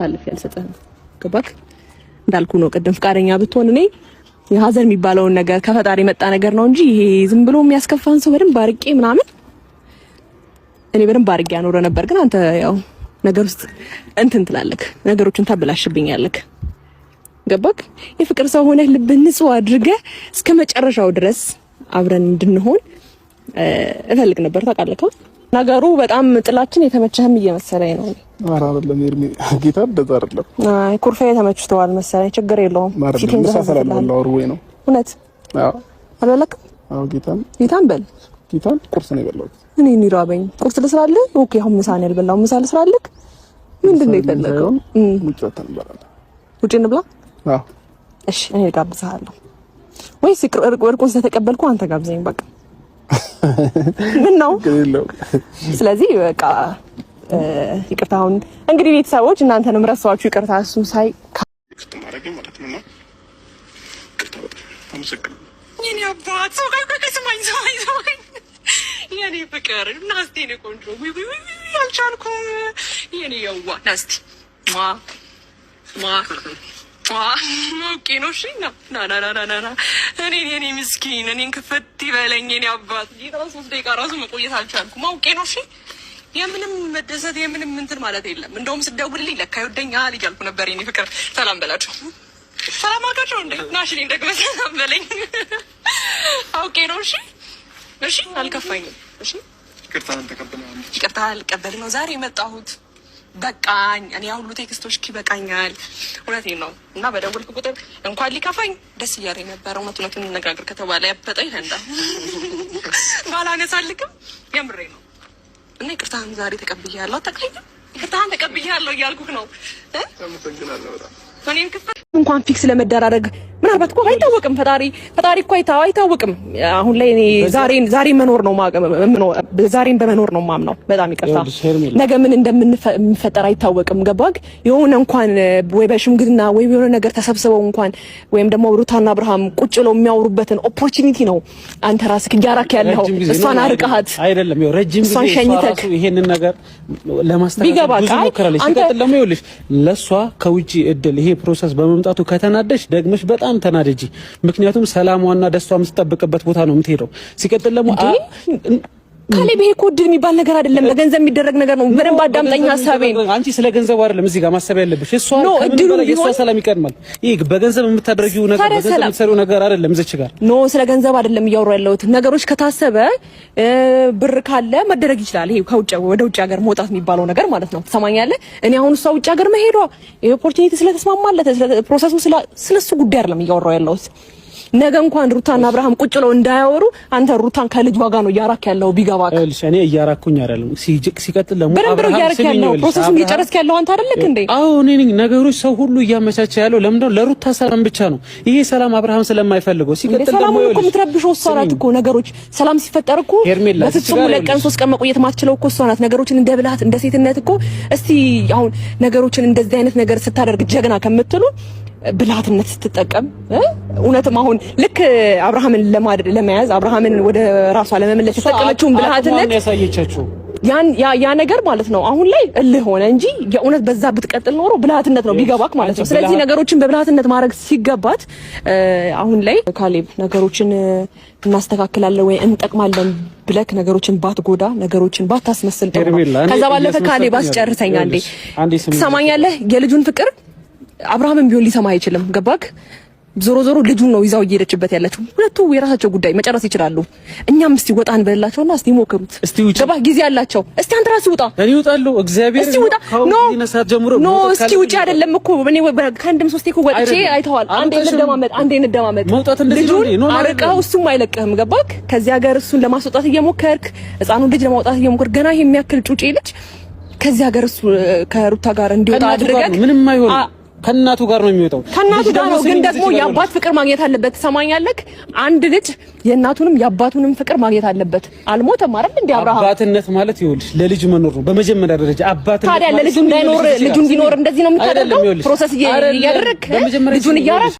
አልፍ ያልሰጠህ ገባክ እንዳልኩ ነው። ቀደም ፍቃደኛ ብትሆን እኔ የሀዘን የሚባለውን ነገር ከፈጣሪ መጣ ነገር ነው እንጂ ይሄ ዝም ብሎ የሚያስከፋን ሰው በደንብ አርቄ ምናምን እኔ በደንብ አርቄ ያኖረ ነበር። ግን አንተ ያው ነገር ውስጥ እንትን ትላለህ፣ ነገሮችን ታበላሽብኛለህ። ገባክ? የፍቅር ሰው ሆነህ ልብህን ንጹህ አድርገህ እስከ መጨረሻው ድረስ አብረን እንድንሆን እፈልግ ነበር። ታውቃለህ ነገሩ በጣም ጥላችን የተመቸህም እየመሰለኝ ነው። አራ አይደለም ኤርሚ ጌታ እንደዛ አይደለም። አይ ኩርፌ ተመችቷል መሰለኝ። ችግር የለውም። ሲቲን ተሰላላው አውርዌ ነው እውነት። አዎ አልበላክም። አዎ ጌታን በል ጌታን ቁርስ ነው የበላሁት እኔ ኒራበኝ ቁርስ ልስራለህ። ኦኬ አሁን ምሳ ነው ያልበላው። ምሳ ልስራለህ። ምንድነው የፈለከው? ውጭ ወተን እንበላለን። ውጭ እንብላ። አዎ እሺ እኔ ጋብዝሃለሁ። ወይስ ወርቁን ስለተቀበልኩ አንተ ጋብዘኝ በቃ ምን ነው? ስለዚህ በቃ ይቅርታውን እንግዲህ ቤተሰቦች እናንተንም ረሳኋችሁ። ይቅርታ እሱን ሳይ ከተማረገ ማለት ነው። ይቅርታ በጣም አመሰግናለሁ። የኔ አባት ሰው ጋር ከስማኝ የኔ ፍቅር ናስቲ ነው ቆንጆ ወይ አልቻልኩም። የኔ ያዋ ናስቲ ማ ኦኬ ነው። እሺ ና እኔ ምስኪን እኔን ክፈት ይበለኝ የኔ አባት ጌታ 3 ደቂቃ ራሱ መቆየት አልቻልኩም። ኦኬ ነው። እሺ የምንም መደሰት የምንም እንትን ማለት የለም። እንደውም ስደውልልኝ ለካ ይወደኛል እያልኩ ነበር። የኔ ፍቅር ሰላም በላቸው። ሰላም አልካቸው እንዴ? ናሽ እኔን ደግሞ ሰላም በለኝ። ኦኬ ነው። እሺ አልከፋኝም። እሺ ይቅርታ ልቀበል ነው ዛሬ የመጣሁት። በቃኝ እኔ ሁሉ ቴክስቶች ይበቃኛል። እውነቴን ነው። እና በደወልኩ ቁጥር እንኳን ሊከፋኝ ደስ እያለኝ ነበር። እውነቱን እንነጋገር ከተባለ ያበጠኝ እንዳ ባላነሳልክም የምሬ ነው። እና ይቅርታህን ዛሬ ተቀብያለሁ። አታውቅም? ይቅርታህን ተቀብያለሁ እያልኩህ ነው። አመሰግናለሁ በጣም እኔን ክፍል እንኳን ፊክስ ለመደራረግ ምናልባት እኮ አይታወቅም። ፈጣሪ እኮ አይታወቅም። አሁን ላይ እኔ ዛሬን መኖር ነው ዛሬን በመኖር ነው ማምነው። በጣም ይቅርታ ነገ ምን እንደምንፈጠር አይታወቅም። ገባክ? የሆነ እንኳን ወይ በሽምግልና ወይ የሆነ ነገር ተሰብስበው እንኳን ወይም ደግሞ ሩታና አብርሃም ቁጭ ብለው የሚያወሩበትን ኦፖርቹኒቲ ነው አንተ ራስህ እያራክ ያለው። እሷን አርቀሃት አይደለም ይኸው ረጅም ጊዜ ራሱ ይሄንን ነገር ለማስተካከል ብዙ ሞክራለች። ሲቀጥል ደግሞ ይኸውልሽ ለሷ ከውጪ እድል ይሄ ፕሮሰስ በመምጣቱ ከተናደሽ ደግመሽ በጣም ተናደጂ። ምክንያቱም ሰላሟና ደስቷ የምትጠብቅበት ቦታ ነው የምትሄደው። ሲቀጥል ደግሞ ካሌብ ይሄ እድል የሚባል ነገር አይደለም፣ በገንዘብ የሚደረግ ነገር ነው። በደንብ አዳምጠኝ ሐሳቤን። አንቺ ስለ ገንዘቡ አይደለም እዚህ ጋር ማሰብ ያለብሽ። እሷ የእሷ ሰላም ይቀድማል። ይሄ በገንዘብ የምታደርጊው ነገር በገንዘብ የምትሰሪው ነገር አይደለም። እዚች ጋር ስለ ገንዘብ አይደለም እያወራሁ ያለሁት። ነገሮች ከታሰበ ብር ካለ መደረግ ይችላል። ይሄ ከውጭ ወደ ውጭ ሀገር መውጣት የሚባለው ነገር ማለት ነው። ትሰማኛለህ? እኔ አሁን እሷ ውጭ ሀገር መሄዷ ይሄ ኦፖርቹኒቲ ስለተስማማለት ፕሮሰሱ ስለሱ ጉዳይ አይደለም እያወራሁ ያለሁት። ነገ እንኳን ሩታና አብርሃም ቁጭ ብለው እንዳያወሩ አንተ ሩታን ከልጅ ዋጋ ነው እያራክ ያለው። ቢገባክ እኔ እያራኩኝ አይደለም። ሲቀጥል ደግሞ አብርሃም ያለው ፕሮሰሱን እየጨረስክ ያለው አንተ አይደለክ እንዴ? አዎ እኔ ነኝ። ነገሮች ሰው ሁሉ እያመቻቸ ያለው ለምን ነው? ለሩታ ሰላም ብቻ ነው። ይሄ ሰላም አብርሃም ስለማይፈልገው። ሲቀጥል ደግሞ ሰላም እኮ የምትረብሽው እሷ ናት እኮ። ነገሮች ሰላም ሲፈጠር እኮ በፍጹም 2 ቀን 3 ቀን መቆየት ማትችለው እኮ እሷ ናት። ነገሮችን እንደ ብልሃት እንደ ሴትነት እኮ እስቲ አሁን ነገሮችን እንደዚህ አይነት ነገር ስታደርግ ጀግና ከምትሉ ብልሃትነት ስትጠቀም እውነትም አሁን ልክ አብርሃምን ለመያዝ አብርሃምን ወደ ራሷ ለመመለስ የተጠቀመችውን ብልሃትነት ያሳየቻችሁ ያ ነገር ማለት ነው። አሁን ላይ እልህ ሆነ እንጂ የእውነት በዛ ብትቀጥል ኖሮ ብልሃትነት ነው ቢገባክ ማለት ነው። ስለዚህ ነገሮችን በብልሃትነት ማድረግ ሲገባት አሁን ላይ ካሌብ ነገሮችን እናስተካክላለን ወይ እንጠቅማለን ብለክ ነገሮችን ባትጎዳ ነገሮችን ባታስመስል ጥሩ ነው። ከዛ ባለፈ ካሌብ አስጨርሰኛ እንዴ ትሰማኛለህ? የልጁን ፍቅር አብርሃምም ቢሆን ሊሰማ አይችልም። ገባክ? ዞሮ ልጁን ነው ይዛው እየሄደችበት ያለችው። ሁለቱ የራሳቸው ጉዳይ መጨረስ ይችላሉ። እኛም እስቲ ወጣ እንበላቸውና እስቲ ሞክሩት። ገባህ? ጊዜ ያላቸው። እስቲ አንተ ራስህ ውጣ። እኔ እወጣለሁ። እግዚአብሔር እስቲ ውጣ። ኖ እስቲ ውጪ አይደለም እኮ እኔ ከአንድም 3 እኮ ወጥቼ አይተዋል። አንዴ እንደማመጥ ልጁን አርቀው እሱም አይለቅህም። ገባክ? ከዚህ ሀገር እሱን ለማስወጣት እየሞከርክ ህፃኑን ልጅ ለማውጣት እየሞከርክ ገና ይሄ የሚያክል ጩጬ ልጅ ከዚህ ሀገር እሱ ከሩታ ጋር እንዲወጣ አድርገህ ምንም አይሆን ከናቱ ጋር ነው የሚወጣው። ከናቱ ጋር ነው፣ ግን ደግሞ የአባት ፍቅር ማግኘት አለበት። ሰማኛለህ? አንድ ልጅ የእናቱንም የአባቱንም ፍቅር ማግኘት አለበት። አልሞተም አይደል እንዴ አብርሃም? አባትነት ማለት ይኸውልሽ ለልጅ መኖር ነው በመጀመሪያ ደረጃ። አባትነት ታዲያ ለልጁ እንዳይኖር ልጁ እንዲኖር እንደዚህ ነው የምታደርገው? ፕሮሰስ እያደረግህ ልጁን እያረግ